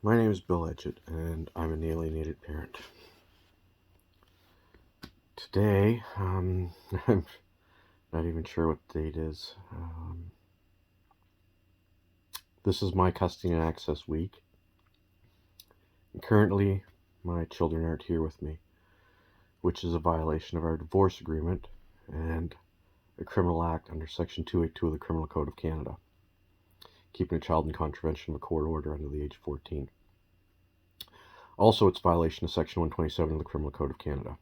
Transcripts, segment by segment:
My name is Bill Edgett, and I'm an alienated parent. Today, I'm not even sure what the date is. This is my custody and access week. And currently, my children aren't here with me, which is a violation of our divorce agreement and a criminal act under Section 282 of the Criminal Code of Canada, keeping a child in contravention of a court order under the age of 14. Also, it's a violation of Section 127 of the Criminal Code of Canada.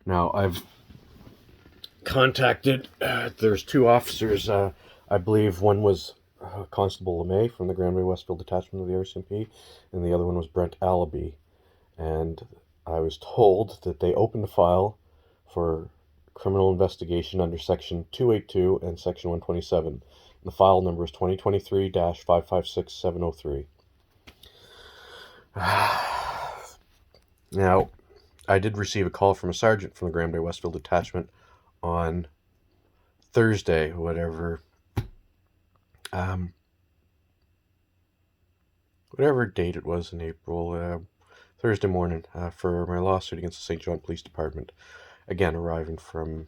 Now, I've contacted, there's two officers. I believe one was Constable LeMay from the Granby Westfield Detachment of the RCMP, and the other one was Brent Allaby. And I was told that they opened a file for criminal investigation under Section 282 and Section 127. The file number is 2023-556703. Now, I did receive a call from a sergeant from the Granby Westfield Detachment on Thursday, whatever date it was in April, Thursday morning, for my lawsuit against the St. John Police Department. Again, arriving from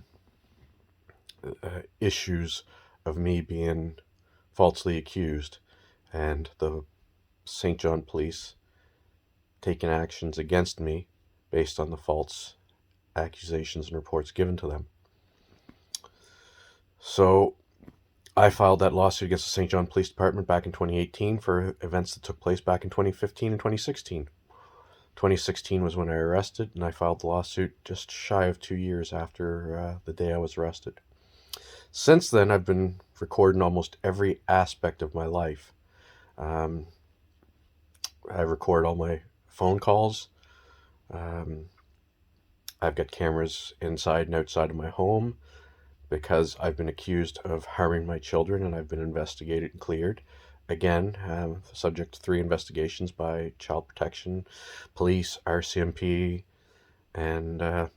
issues of me being falsely accused and the St. John Police taking actions against me based on the false accusations and reports given to them. So I filed that lawsuit against the St. John Police Department back in 2018 for events that took place back in 2015 and 2016. 2016 was when I arrested, and I filed the lawsuit just shy of 2 years after the day I was arrested. Since then, I've been recording almost every aspect of my life. I record all my phone calls. I've got cameras inside and outside of my home because I've been accused of harming my children, and I've been investigated and cleared. Again, subject to 3 investigations by Child Protection, Police, RCMP, and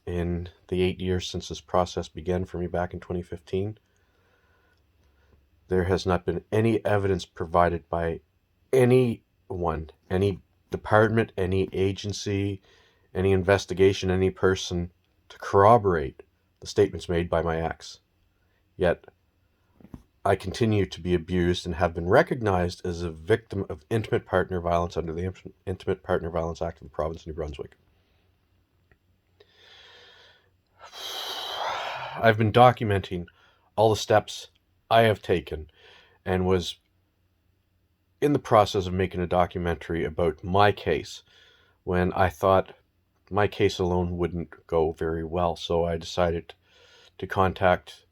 in the 8 years since this process began for me back in 2015, there has not been any evidence provided by anyone, any department, any agency, any investigation, any person to corroborate the statements made by my ex. Yet, I continue to be abused and have been recognized as a victim of intimate partner violence under the Intimate Partner Violence Act of the province of New Brunswick. I've been documenting all the steps I have taken and was in the process of making a documentary about my case when I thought my case alone wouldn't go very well. So I decided to contact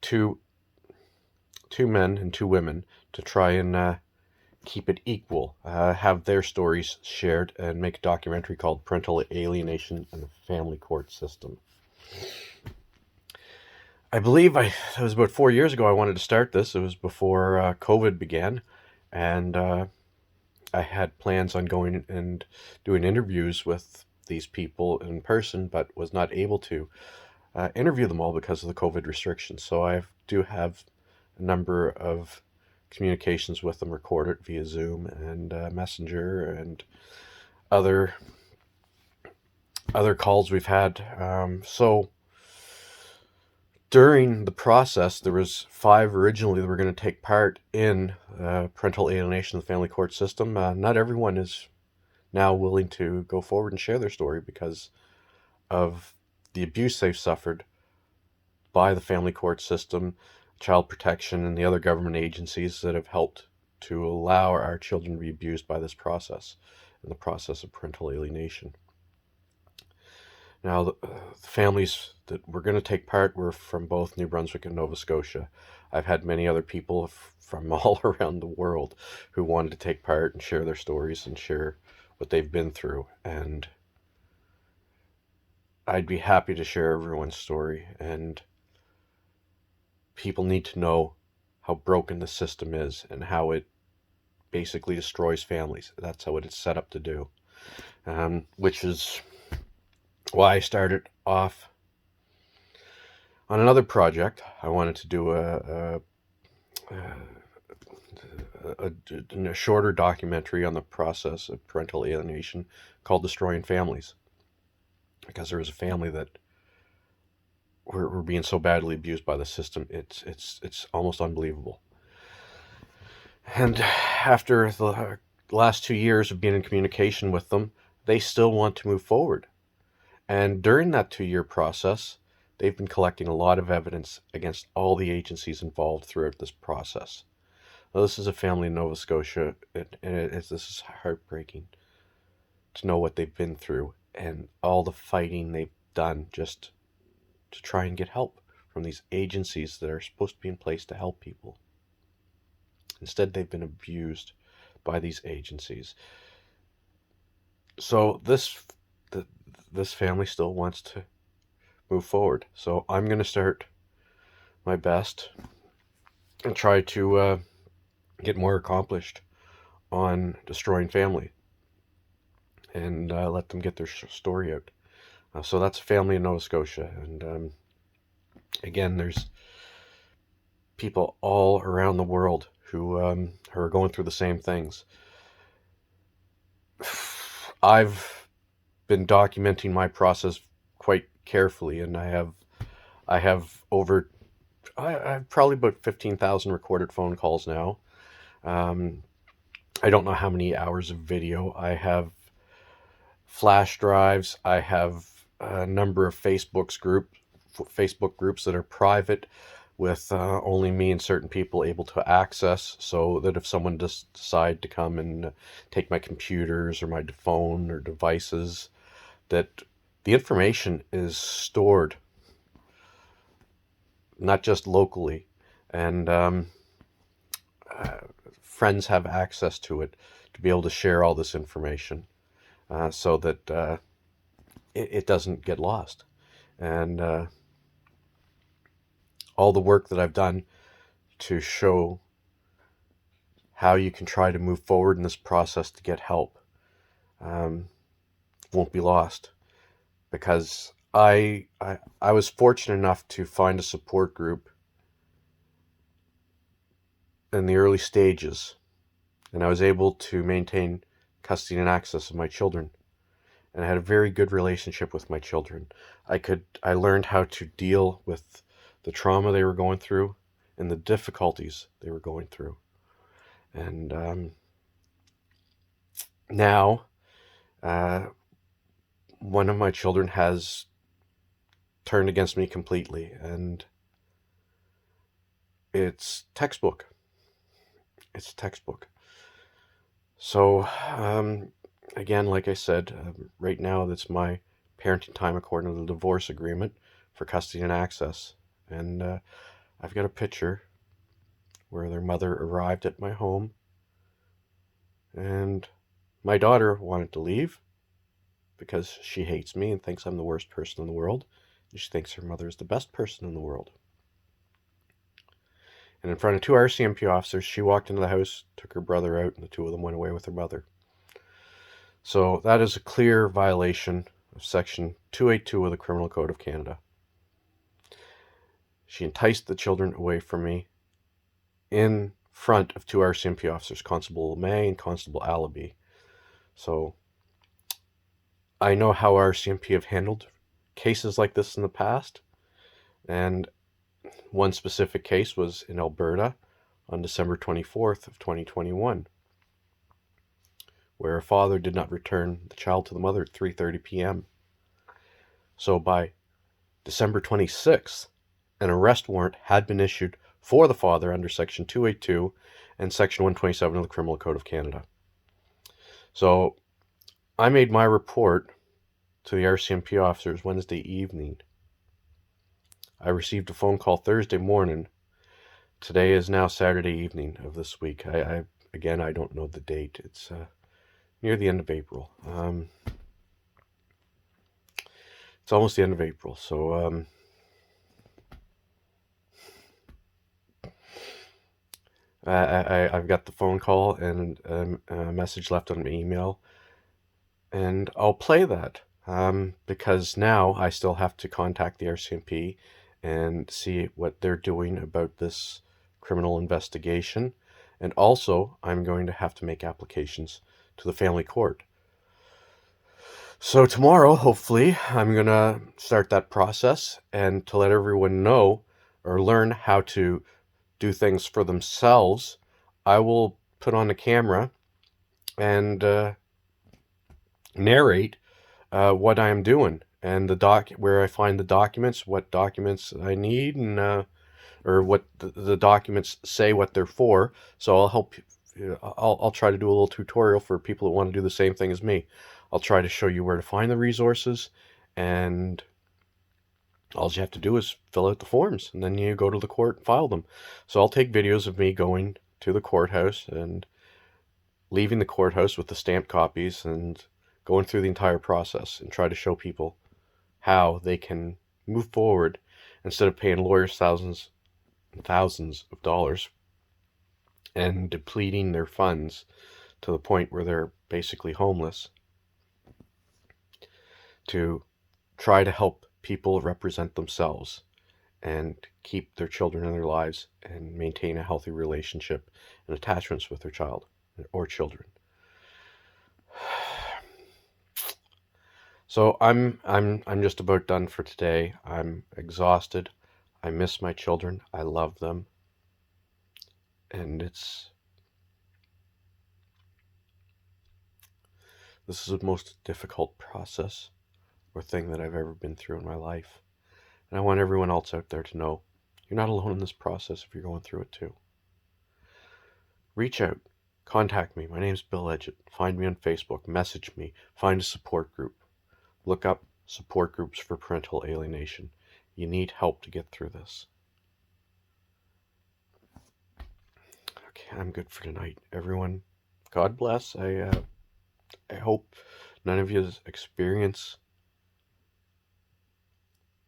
two men and 2 women to try and keep it equal, have their stories shared, and make a documentary called Parental Alienation and the Family Court System. I believe it was about 4 years ago I wanted to start this. It was before COVID began, and I had plans on going and doing interviews with these people in person, but was not able to interview them all because of the COVID restrictions. So I do have a number of communications with them recorded via Zoom and Messenger and other calls we've had. So during the process, there was 5 originally that were going to take part in parental alienation of the family court system. Not everyone is now willing to go forward and share their story because of the abuse they've suffered by the family court system, child protection, and the other government agencies that have helped to allow our children to be abused by this process, in the process of parental alienation. Now, the families that were going to take part were from both New Brunswick and Nova Scotia. I've had many other people from all around the world who wanted to take part and share their stories and share what they've been through. And I'd be happy to share everyone's story. And people need to know how broken the system is and how it basically destroys families. That's how it is set up to do. Which is why I started off on another project. I wanted to do a a shorter documentary on the process of parental alienation called Destroying Families, because there was a family that were being so badly abused by the system. It's almost unbelievable. And after the last 2 years of being in communication with them, they still want to move forward. And during that 2 year process, they've been collecting a lot of evidence against all the agencies involved throughout this process. Now, this is a family in Nova Scotia, this is heartbreaking to know what they've been through and all the fighting they've done just to try and get help from these agencies that are supposed to be in place to help people. Instead, they've been abused by these agencies. So this family still wants to move forward. So I'm going to start my best and try to get more accomplished on Destroying Family and let them get their story out. So that's a family in Nova Scotia. And again, there's people all around the world who are going through the same things. I've been documenting my process quite carefully, and I have I have probably about 15,000 recorded phone calls now. I don't know how many hours of video. I have flash drives. I have a number of Facebook groups that are private, with only me and certain people able to access, so that if someone decide to come and take my computers or my phone or devices, that the information is stored not just locally, and friends have access to it to be able to share all this information, so that it doesn't get lost. And all the work that I've done to show how you can try to move forward in this process to get help won't be lost, because I was fortunate enough to find a support group in the early stages, and I was able to maintain custody and access of my children, and I had a very good relationship with my children. I learned how to deal with the trauma they were going through and the difficulties they were going through. And now one of my children has turned against me completely, and it's textbook. It's textbook. So again, like I said, right now that's my parenting time according to the divorce agreement for custody and access. And I've got a picture where their mother arrived at my home, and my daughter wanted to leave because she hates me and thinks I'm the worst person in the world, and she thinks her mother is the best person in the world. And in front of 2 RCMP officers, she walked into the house, took her brother out, and the two of them went away with her mother. So that is a clear violation of Section 282 of the Criminal Code of Canada. She enticed the children away from me in front of 2 RCMP officers, Constable LeMay and Constable Allaby. So I know how RCMP have handled cases like this in the past, and one specific case was in Alberta on December 24th of 2021, where a father did not return the child to the mother at 3:30 p.m. So by December 26th, an arrest warrant had been issued for the father under Section 282 and Section 127 of the Criminal Code of Canada. So I made my report to the RCMP officers Wednesday evening. I received a phone call Thursday morning. Today is now Saturday evening of this week. I don't know the date. It's near the end of April. It's almost the end of April, so I've got the phone call and a message left on my email, and I'll play that because now I still have to contact the RCMP and see what they're doing about this criminal investigation, And also, I'm going to have to make applications to the family court. So tomorrow, hopefully, I'm going to start that process, and to let everyone know or learn how to do things for themselves, I will put on the camera and narrate what I am doing, and where I find the documents, what documents I need, and or what the documents say what they're for. So I'll help. I'll try to do a little tutorial for people that want to do the same thing as me. I'll try to show you where to find the resources, and all you have to do is fill out the forms, and then you go to the court and file them. So I'll take videos of me going to the courthouse and leaving the courthouse with the stamped copies and going through the entire process and try to show people how they can move forward instead of paying lawyers thousands and thousands of dollars and depleting their funds to the point where they're basically homeless, to try to help people represent themselves and keep their children in their lives and maintain a healthy relationship and attachments with their child or children. So I'm just about done for today. I'm exhausted. I miss my children. I love them. And this is the most difficult process or thing that I've ever been through in my life. And I want everyone else out there to know you're not alone in this process if you're going through it too. Reach out. Contact me. My name's Bill Edgett. Find me on Facebook. Message me. Find a support group. Look up support groups for parental alienation. You need help to get through this. Okay, I'm good for tonight. Everyone, God bless. I hope none of you experience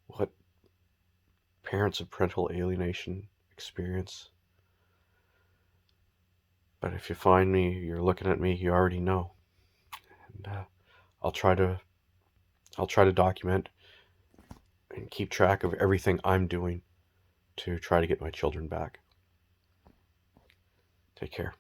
what parents of parental alienation experience. But if you find me, you're looking at me, you already know. And I'll try to document and keep track of everything I'm doing to try to get my children back. Take care.